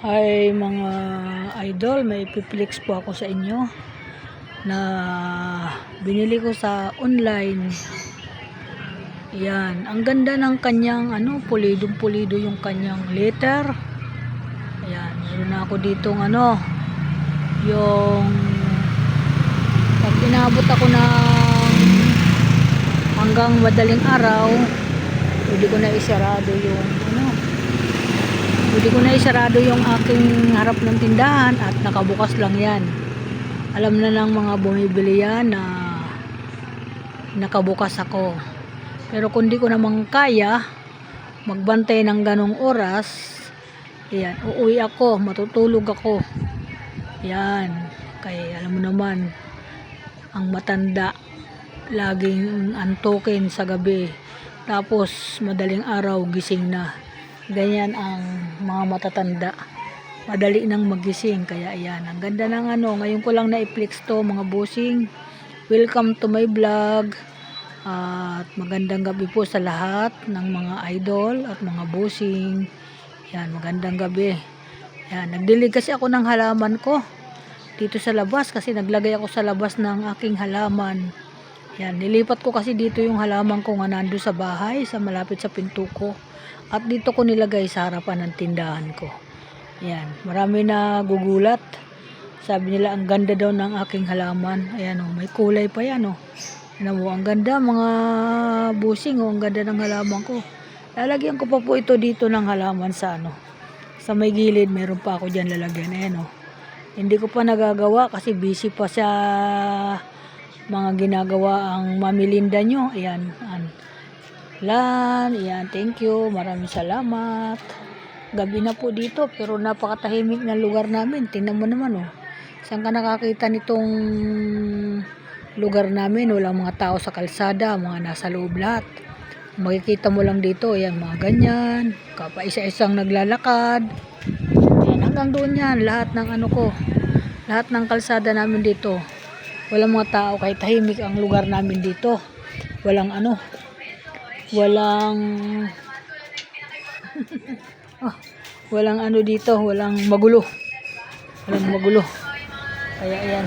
Hi mga idol, may piplex po ako sa inyo na binili ko sa online. Yan, ang ganda ng kanyang pulidong-pulido yung kanyang letter. Ayan, meron na ako ditong yung pag inabot ako ng hanggang madaling araw, pwede ko na isarado yung aking harap ng tindahan at nakabukas lang yan. Alam na ng mga bumibili yan na nakabukas ako. Pero kung di ko naman kaya magbantay ng ganong oras, ayan, uuwi ako, matutulog ako. Yan, kaya alam mo naman, ang matanda laging antukin sa gabi, tapos madaling araw gising na. Ganyan ang mga matatanda, madali nang magising. Kaya ayan, ang ganda ng ngayon ko lang na-i-flex to mga bossing. Welcome to my vlog. At magandang gabi po sa lahat ng mga idol at mga bossing. Yan, magandang gabi. Yan, nagdilig kasi ako ng halaman ko dito sa labas kasi naglagay ako sa labas ng aking halaman. Yan, nilipat ko kasi dito yung halaman ko nga nando sa bahay, sa malapit sa pinto ko. At dito ko nilagay sa harapan ng tindahan ko. Yan, marami na gugulat. Sabi nila ang ganda daw ng aking halaman. Ayan oh, may kulay pa yan oh. Ano mo, ang ganda mga busing oh, ang ganda ng halaman ko. Lalagyan ko pa po ito dito ng halaman sa sa may gilid, meron pa ako diyan lalagyan. Ayan oh. Hindi ko pa nagagawa kasi busy pa sa mga ginagawa ang mamilinda nyo. Ayan, Ayan, thank you, maraming salamat. Gabi na po dito pero napakatahimik na lugar namin. Tingnan mo naman oh. Saan ka nakakita nitong lugar namin? Walang mga tao sa kalsada, mga nasa loob lahat. Makikita mo lang dito, ayan, mga ganyan, kapa-isa-isang naglalakad. Ayan, hanggang doon yan, lahat ng lahat ng kalsada namin dito. Walang mga tao, kahit tahimik ang lugar namin dito. Walang walang dito, walang magulo. Kaya ayan.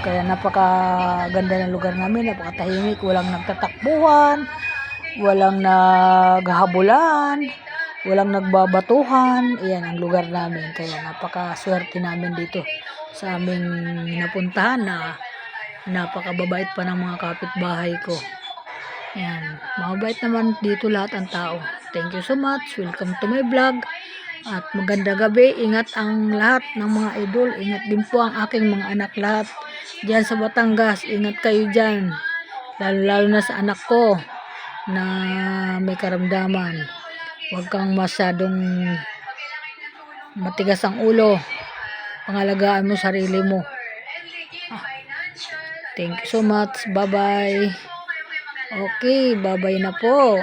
Kaya napakaganda ng lugar namin, napakatahimik, walang nagtatakbuhan, walang naghahabulan, walang nagbabatuhan. Ayan ang lugar namin. Kaya napakaswerte namin dito sa aming napuntahan na napakababait pa ng mga kapitbahay ko. Ayan, mabait naman dito lahat ang tao. Thank you so much. Welcome to my vlog. At maganda gabi. Ingat ang lahat ng mga idol. Ingat din po ang aking mga anak lahat diyan sa Batangas. Ingat kayo dyan. Lalo na sa anak ko na may karamdaman. Huwag kang masyadong matigas ang ulo. Pangalagaan mo sarili mo. Thank you so much. Bye-bye. Okay, bye-bye na po.